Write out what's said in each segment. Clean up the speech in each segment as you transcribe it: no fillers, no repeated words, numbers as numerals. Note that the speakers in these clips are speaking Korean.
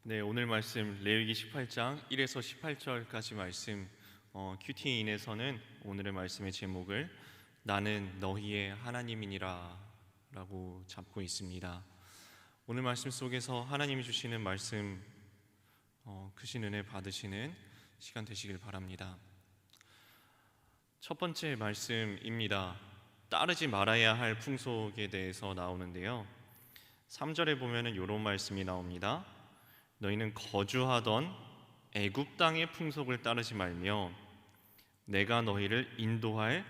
네, 오늘 말씀 레위기 18장 1에서 18절까지 말씀 큐티인에서는 오늘의 말씀의 제목을 나는 너희의 하나님이니라 라고 잡고 있습니다. 오늘 말씀 속에서 하나님이 주시는 말씀 크신 은혜 받으시는 시간 되시길 바랍니다. 첫 번째 말씀입니다. 따르지 말아야 할 풍속에 대해서 나오는데요, 3절에 보면은 이런 말씀이 나옵니다. 너희는 거주하던 애굽 땅의 풍속을 따르지 말며 내가 너희를 인도할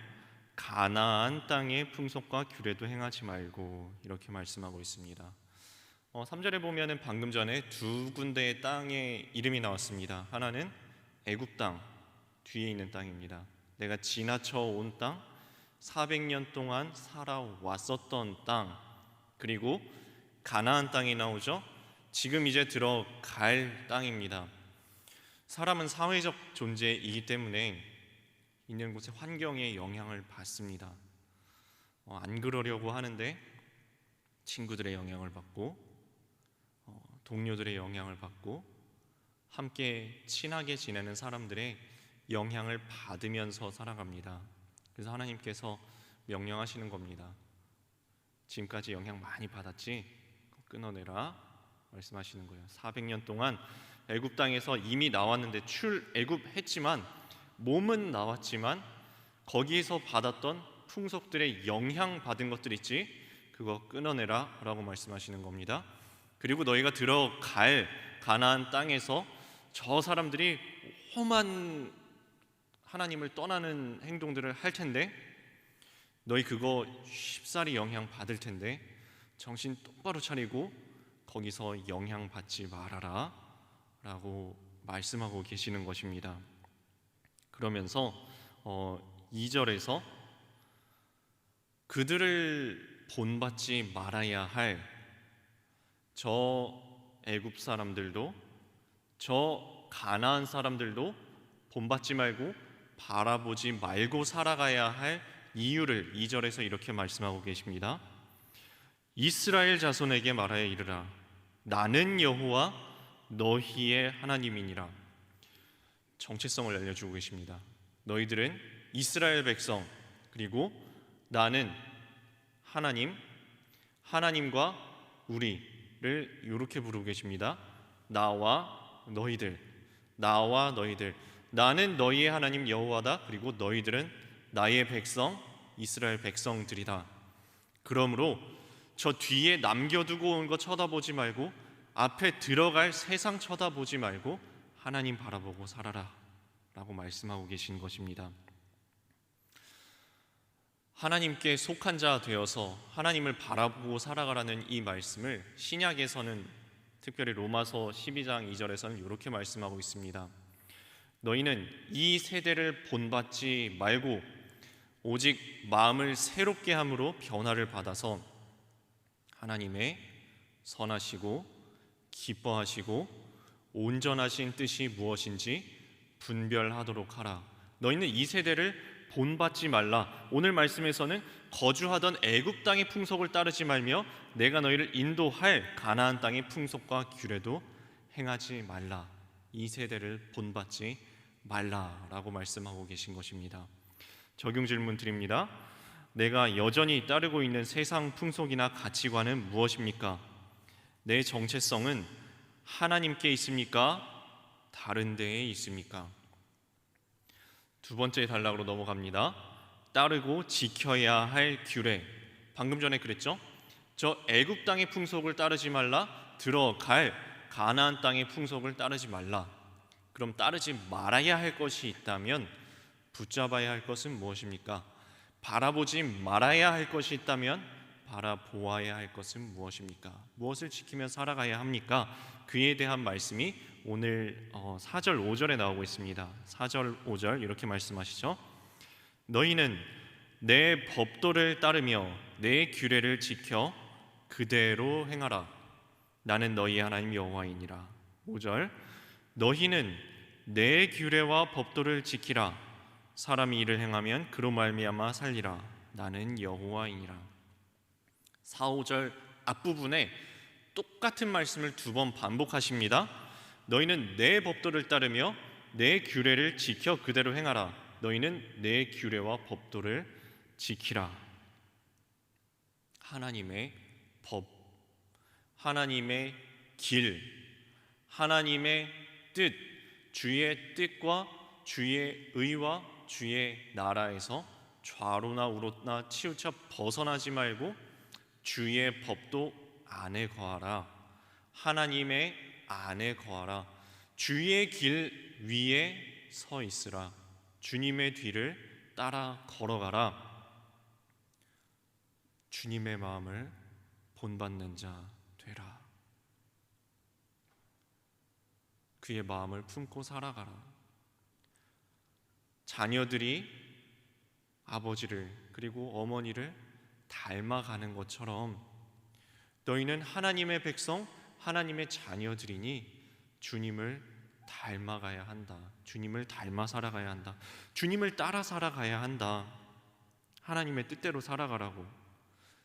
가나안 땅의 풍속과 규례도 행하지 말고, 이렇게 말씀하고 있습니다. 3절에 보면은 방금 전에 두 군데의 땅의 이름이 나왔습니다. 하나는 애굽 땅, 뒤에 있는 땅입니다. 내가 지나쳐 온 땅, 400년 동안 살아왔었던 땅, 그리고 가나안 땅이 나오죠. 지금 이제 들어갈 땅입니다. 사람은 사회적 존재이기 때문에 있는 곳의 환경에 영향을 받습니다. 안 그러려고 하는데 친구들의 영향을 받고 동료들의 영향을 받고 함께 친하게 지내는 사람들의 영향을 받으면서 살아갑니다. 그래서 하나님께서 명령하시는 겁니다. 지금까지 영향 많이 받았지? 끊어내라 말씀하시는 거예요. 400년 동안 애굽 땅에서 이미 나왔는데 출애굽했지만 몸은 나왔지만 거기에서 받았던 풍속들의 영향 받은 것들 있지? 그거 끊어내라 라고 말씀하시는 겁니다. 그리고 너희가 들어갈 가나안 땅에서 저 사람들이 험한 하나님을 떠나는 행동들을 할 텐데 너희 그거 쉽사리 영향 받을 텐데 정신 똑바로 차리고 거기서 영향받지 말아라 라고 말씀하고 계시는 것입니다. 그러면서 2절에서 그들을 본받지 말아야 할 저 애굽 사람들도 저 가나안 사람들도 본받지 말고 바라보지 말고 살아가야 할 이유를 2절에서 이렇게 말씀하고 계십니다. 이스라엘 자손에게 말하여 이르라. 나는 여호와 너희의 하나님이니라. 정체성을 알려주고 계십니다. 너희들은 이스라엘 백성, 그리고 나는 하나님, 하나님과 우리를 이렇게 부르고 계십니다. 나와 너희들, 나와 너희들. 나는 너희의 하나님 여호와다. 그리고 너희들은 나의 백성, 이스라엘 백성들이다. 그러므로 저 뒤에 남겨두고 온 거 쳐다보지 말고 앞에 들어갈 세상 쳐다보지 말고 하나님 바라보고 살아라 라고 말씀하고 계신 것입니다. 하나님께 속한 자 되어서 하나님을 바라보고 살아가라는 이 말씀을 신약에서는 특별히 로마서 12장 2절에서는 이렇게 말씀하고 있습니다. 너희는 이 세대를 본받지 말고 오직 마음을 새롭게 함으로 변화를 받아서 하나님의 선하시고 기뻐하시고 온전하신 뜻이 무엇인지 분별하도록 하라. 너희는 이 세대를 본받지 말라. 오늘 말씀에서는 거주하던 애굽 땅의 풍속을 따르지 말며 내가 너희를 인도할 가나안 땅의 풍속과 규례도 행하지 말라. 이 세대를 본받지 말라라고 말씀하고 계신 것입니다. 적용 질문 드립니다. 내가 여전히 따르고 있는 세상 풍속이나 가치관은 무엇입니까? 내 정체성은 하나님께 있습니까? 다른 데에 있습니까? 두 번째 단락으로 넘어갑니다. 따르고 지켜야 할 규례. 방금 전에 그랬죠? 저 애굽 땅의 풍속을 따르지 말라. 들어갈 가나안 땅의 풍속을 따르지 말라. 그럼 따르지 말아야 할 것이 있다면 붙잡아야 할 것은 무엇입니까? 바라보지 말아야 할 것이 있다면 바라보아야 할 것은 무엇입니까? 무엇을 지키며 살아가야 합니까? 그에 대한 말씀이 오늘 4절 5절에 나오고 있습니다. 4절 5절 이렇게 말씀하시죠. 너희는 내 법도를 따르며 내 규례를 지켜 그대로 행하라. 나는 너희 하나님 여호와이니라. 5절 너희는 내 규례와 법도를 지키라. 사람이 이를 행하면 그로 말미암아 살리라. 나는 여호와이니라. 4, 5절 앞부분에 똑같은 말씀을 두 번 반복하십니다. 너희는 내 법도를 따르며 내 규례를 지켜 그대로 행하라. 너희는 내 규례와 법도를 지키라. 하나님의 법, 하나님의 길, 하나님의 뜻, 주의 뜻과 주의 의와 주의 나라에서 좌로나 우로나 치우쳐 벗어나지 말고 주의 법도 안에 거하라. 하나님의 안에 거하라. 주의 길 위에 서 있으라. 주님의 뒤를 따라 걸어가라. 주님의 마음을 본받는 자 되라. 그의 마음을 품고 살아가라. 자녀들이 아버지를 그리고 어머니를 닮아가는 것처럼 너희는 하나님의 백성, 하나님의 자녀들이니 주님을 닮아가야 한다. 주님을 닮아 살아가야 한다. 주님을 따라 살아가야 한다. 하나님의 뜻대로 살아가라고.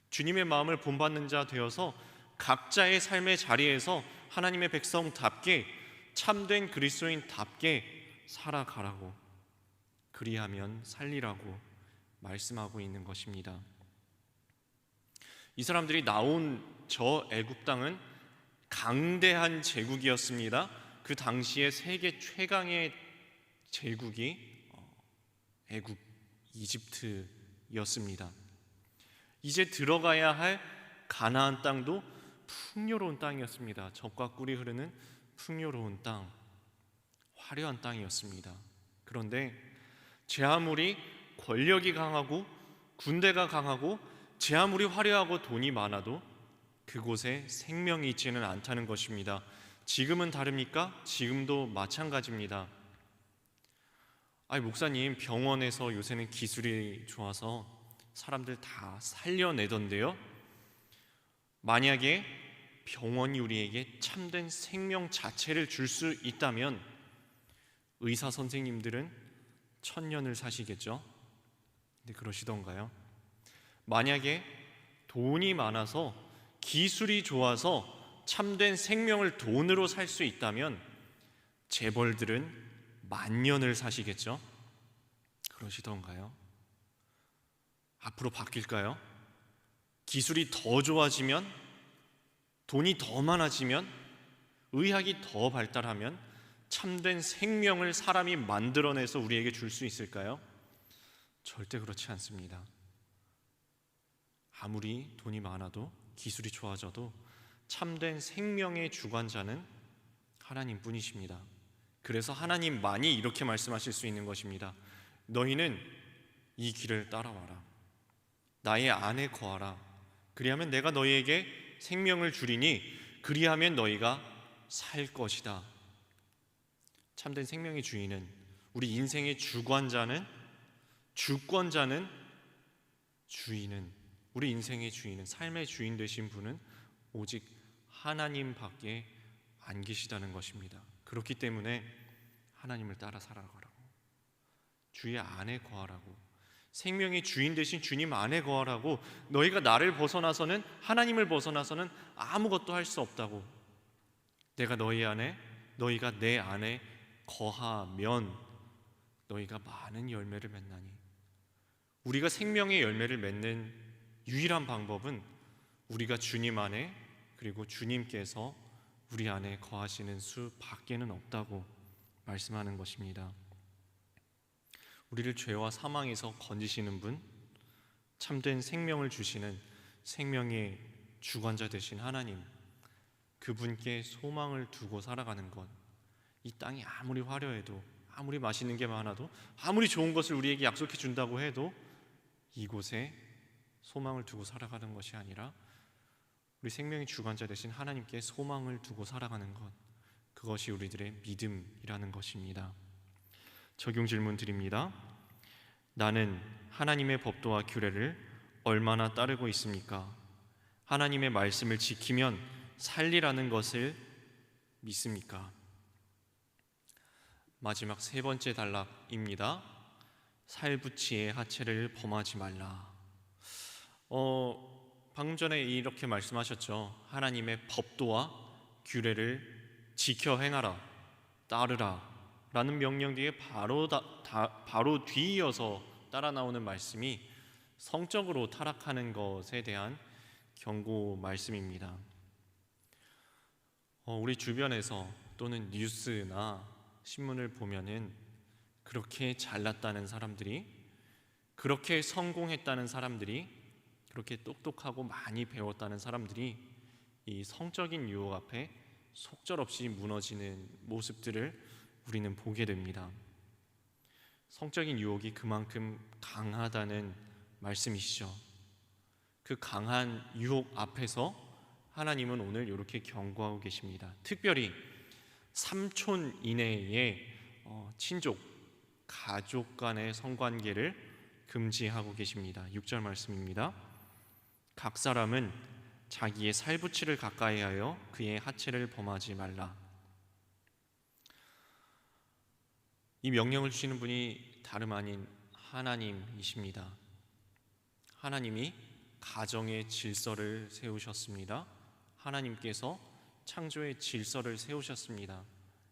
주님의 마음을 본받는 자 되어서 각자의 삶의 자리에서 하나님의 백성답게 참된 그리스도인답게 살아가라고, 그리하면 살리라고 말씀하고 있는 것입니다. 이 사람들이 나온 저 애굽 땅은 강대한 제국이었습니다. 그 당시에 세계 최강의 제국이 애굽, 이집트였습니다. 이제 들어가야 할 가나안 땅도 풍요로운 땅이었습니다. 젖과 꿀이 흐르는 풍요로운 땅, 화려한 땅이었습니다. 그런데 제 아무리 권력이 강하고 군대가 강하고 제 아무리 화려하고 돈이 많아도 그곳에 생명이 있지는 않다는 것입니다. 지금은 다릅니까? 지금도 마찬가지입니다. 목사님, 병원에서 요새는 기술이 좋아서 사람들 다 살려내던데요. 만약에 병원이 우리에게 참된 생명 자체를 줄 수 있다면 의사 선생님들은 1000년을 사시겠죠? 근데 그러시던가요? 만약에 돈이 많아서 기술이 좋아서 참된 생명을 돈으로 살 수 있다면 재벌들은 10,000년을 사시겠죠? 그러시던가요? 앞으로 바뀔까요? 기술이 더 좋아지면, 돈이 더 많아지면, 의학이 더 발달하면 참된 생명을 사람이 만들어내서 우리에게 줄 수 있을까요? 절대 그렇지 않습니다. 아무리 돈이 많아도 기술이 좋아져도 참된 생명의 주관자는 하나님뿐이십니다. 그래서 하나님만이 이렇게 말씀하실 수 있는 것입니다. 너희는 이 길을 따라와라. 나의 안에 거하라. 그리하면 내가 너희에게 생명을 주리니 그리하면 너희가 살 것이다. 참된 생명의 주인은, 우리 인생의 주관자는, 주권자는, 주인은, 우리 인생의 주인은, 삶의 주인 되신 분은 오직 하나님밖에 안 계시다는 것입니다. 그렇기 때문에 하나님을 따라 살아가라고, 주의 안에 거하라고, 생명의 주인 되신 주님 안에 거하라고. 너희가 나를 벗어나서는, 하나님을 벗어나서는 아무것도 할 수 없다고. 내가 너희 안에, 너희가 내 안에 거하면 너희가 많은 열매를 맺나니. 우리가 생명의 열매를 맺는 유일한 방법은 우리가 주님 안에, 그리고 주님께서 우리 안에 거하시는 수 밖에는 없다고 말씀하는 것입니다. 우리를 죄와 사망에서 건지시는 분, 참된 생명을 주시는 생명의 주관자 되신 하나님, 그분께 소망을 두고 살아가는 것. 이 땅이 아무리 화려해도, 아무리 맛있는 게 많아도, 아무리 좋은 것을 우리에게 약속해 준다고 해도 이곳에 소망을 두고 살아가는 것이 아니라 우리 생명의 주관자 되신 하나님께 소망을 두고 살아가는 것, 그것이 우리들의 믿음이라는 것입니다. 적용 질문 드립니다. 나는 하나님의 법도와 규례를 얼마나 따르고 있습니까? 하나님의 말씀을 지키면 살리라는 것을 믿습니까? 마지막 세 번째 단락입니다. 살부치의 하체를 범하지 말라. 방금 전에 이렇게 말씀하셨죠. 하나님의 법도와 규례를 지켜 행하라. 따르라 라는 명령 뒤에 바로 뒤이어서 따라 나오는 말씀이 성적으로 타락하는 것에 대한 경고 말씀입니다. 우리 주변에서 또는 뉴스나 신문을 보면은 그렇게 잘났다는 사람들이, 그렇게 성공했다는 사람들이, 그렇게 똑똑하고 많이 배웠다는 사람들이 이 성적인 유혹 앞에 속절없이 무너지는 모습들을 우리는 보게 됩니다. 성적인 유혹이 그만큼 강하다는 말씀이시죠. 그 강한 유혹 앞에서 하나님은 오늘 이렇게 경고하고 계십니다. 특별히 삼촌 이내의 친족, 가족 간의 성관계를 금지하고 계십니다. 6절 말씀입니다. 각 사람은 자기의 살부치를 가까이 하여 그의 하체를 범하지 말라. 이 명령을 주시는 분이 다름 아닌 하나님이십니다. 하나님이 가정의 질서를 세우셨습니다. 하나님께서 창조의 질서를 세우셨습니다.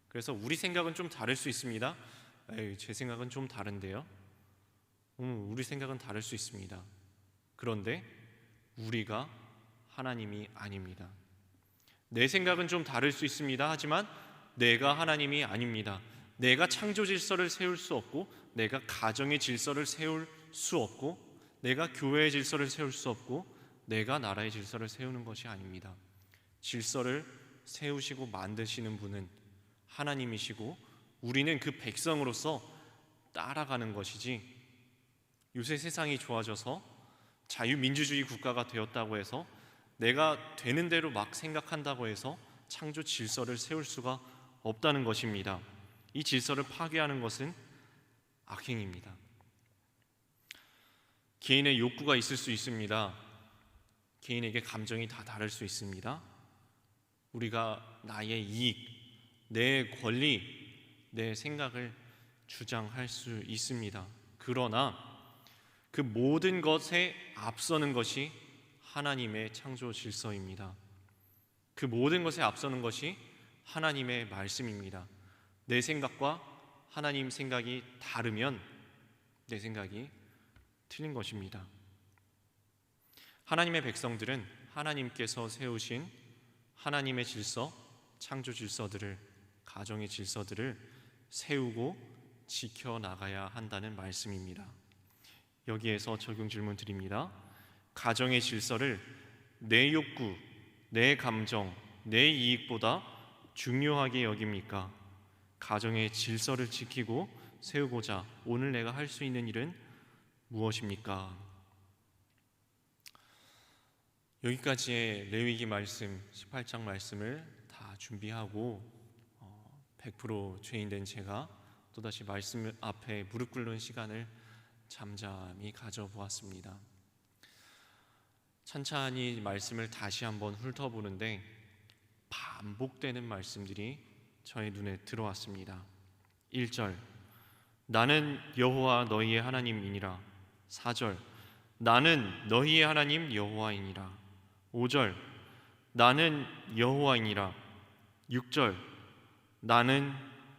그래서 우리 생각은 좀 다를 수 있습니다. 제 생각은 좀 다른데요. 우리 생각은 다를 수 있습니다. 그런데 우리가 하나님이 아닙니다. 내 생각은 좀 다를 수 있습니다. 하지만 내가 하나님이 아닙니다. 내가 창조 질서를 세울 수 없고, 내가 가정의 질서를 세울 수 없고, 내가 교회의 질서를 세울 수 없고, 내가 나라의 질서를 세우는 것이 아닙니다. 질서를 세우시고 만드시는 분은 하나님이시고, 우리는 그 백성으로서 따라가는 것이지, 요새 세상이 좋아져서 자유민주주의 국가가 되었다고 해서 내가 되는 대로 막 생각한다고 해서 창조 질서를 세울 수가 없다는 것입니다. 이 질서를 파괴하는 것은 악행입니다. 개인의 욕구가 있을 수 있습니다. 개인에게 감정이 다 다를 수 있습니다. 우리가 나의 이익, 내 권리, 내 생각을 주장할 수 있습니다. 그러나 그 모든 것에 앞서는 것이 하나님의 창조 질서입니다. 그 모든 것에 앞서는 것이 하나님의 말씀입니다. 내 생각과 하나님 생각이 다르면 내 생각이 틀린 것입니다. 하나님의 백성들은 하나님께서 세우신 하나님의 질서, 창조 질서들을, 가정의 질서들을 세우고 지켜나가야 한다는 말씀입니다. 여기에서 적용 질문 드립니다. 가정의 질서를 내 욕구, 내 감정, 내 이익보다 중요하게 여깁니까? 가정의 질서를 지키고 세우고자 오늘 내가 할 수 있는 일은 무엇입니까? 여기까지의 레위기 말씀 18장 말씀을 다 준비하고 100% 죄인된 제가 또다시 말씀 앞에 무릎 꿇는 시간을 잠잠히 가져보았습니다. 찬찬히 말씀을 다시 한번 훑어보는데 반복되는 말씀들이 저의 눈에 들어왔습니다. 1절, 나는 여호와 너희의 하나님이니라. 4절, 나는 너희의 하나님 여호와이니라. 5절, 나는 여호와이니라. 6절, 나는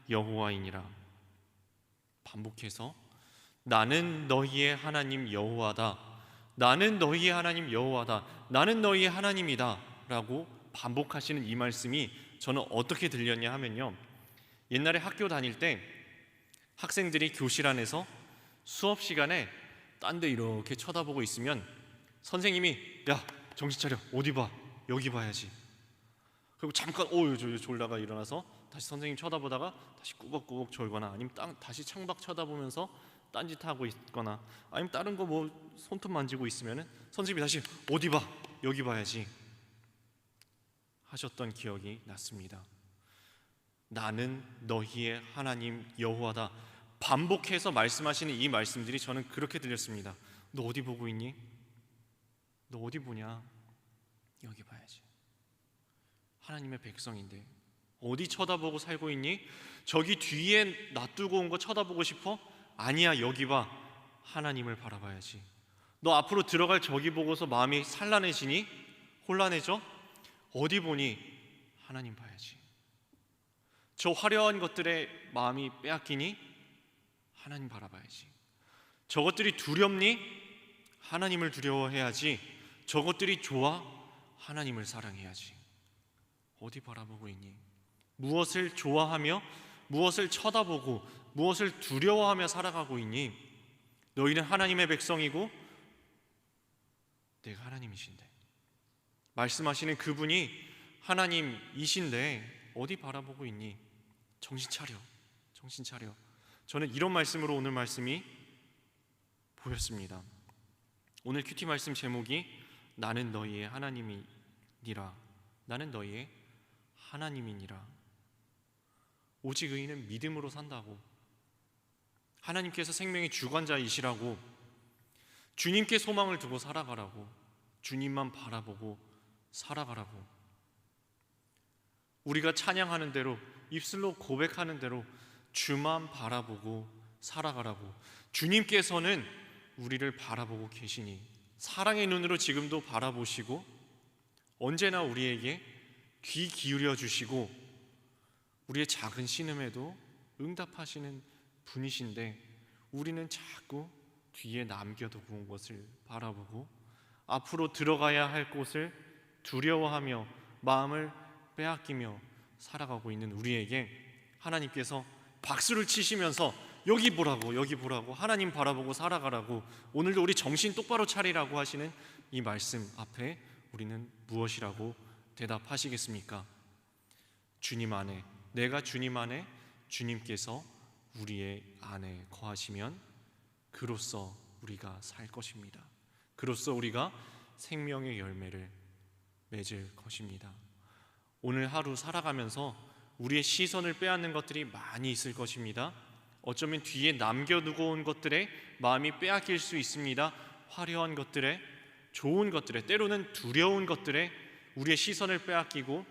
여호와이니라. 반복해서 나는 너희의 하나님 여호와다, 나는 너희의 하나님 여호와다, 나는 너희의 하나님이다 라고 반복하시는 이 말씀이 저는 어떻게 들렸냐 하면요, 옛날에 학교 다닐 때 학생들이 교실 안에서 수업 시간에 딴 데 이렇게 쳐다보고 있으면 선생님이 야 정신 차려, 어디 봐, 여기 봐야지. 그리고 잠깐 졸다가 일어나서 다시 선생님 쳐다보다가 다시 꾸벅꾸벅 졸거나, 아니면 다시 창밖 쳐다보면서 딴짓하고 있거나, 아니면 다른 거 뭐 손톱 만지고 있으면은 선생님이 다시 어디 봐, 여기 봐야지 하셨던 기억이 났습니다. 나는 너희의 하나님 여호와다, 반복해서 말씀하시는 이 말씀들이 저는 그렇게 들렸습니다. 너 어디 보고 있니? 너 어디 보냐? 여기 봐야지. 하나님의 백성인데 어디 쳐다보고 살고 있니? 저기 뒤에 놔두고 온 거 쳐다보고 싶어? 아니야, 여기 봐. 하나님을 바라봐야지. 너 앞으로 들어갈 저기 보고서 마음이 산란해지니? 혼란해져? 어디 보니? 하나님 봐야지. 저 화려한 것들에 마음이 빼앗기니? 하나님 바라봐야지. 저것들이 두렵니? 하나님을 두려워해야지. 저것들이 좋아? 하나님을 사랑해야지. 어디 바라보고 있니? 무엇을 좋아하며 무엇을 쳐다보고 무엇을 두려워하며 살아가고 있니? 너희는 하나님의 백성이고 내가 하나님이신데, 말씀하시는 그분이 하나님이신데 어디 바라보고 있니? 정신 차려, 정신 차려. 저는 이런 말씀으로 오늘 말씀이 보였습니다. 오늘 큐티 말씀 제목이 나는 너희의 하나님이니라. 나는 너희의 하나님이니라. 오직 의인은 믿음으로 산다고, 하나님께서 생명의 주관자이시라고, 주님께 소망을 두고 살아가라고, 주님만 바라보고 살아가라고, 우리가 찬양하는 대로, 입술로 고백하는 대로 주만 바라보고 살아가라고. 주님께서는 우리를 바라보고 계시니 사랑의 눈으로 지금도 바라보시고 언제나 우리에게 귀 기울여 주시고 우리의 작은 신음에도 응답하시는 분이신데, 우리는 자꾸 뒤에 남겨두고 온 것을 바라보고 앞으로 들어가야 할 곳을 두려워하며 마음을 빼앗기며 살아가고 있는 우리에게 하나님께서 박수를 치시면서 여기 보라고, 여기 보라고, 하나님 바라보고 살아가라고, 오늘도 우리 정신 똑바로 차리라고 하시는 이 말씀 앞에 우리는 무엇이라고 대답하시겠습니까? 주님 안에, 내가 주님 안에, 주님께서 우리의 안에 거하시면 그로써 우리가 살 것입니다. 그로써 우리가 생명의 열매를 맺을 것입니다. 오늘 하루 살아가면서 우리의 시선을 빼앗는 것들이 많이 있을 것입니다. 어쩌면 뒤에 남겨두고 온 것들에 마음이 빼앗길 수 있습니다. 화려한 것들에, 좋은 것들에, 때로는 두려운 것들에 우리의 시선을 빼앗기고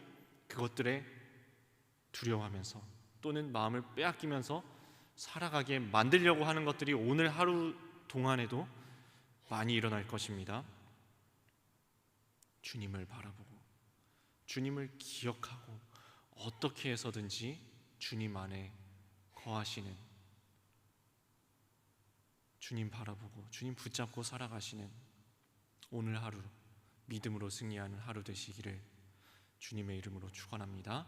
그것들에 두려워하면서 또는 마음을 빼앗기면서 살아가게 만들려고 하는 것들이 오늘 하루 동안에도 많이 일어날 것입니다. 주님을 바라보고 주님을 기억하고 어떻게 해서든지 주님 안에 거하시는, 주님 바라보고 주님 붙잡고 살아가시는 오늘 하루 믿음으로 승리하는 하루 되시기를 주님의 이름으로 축원합니다.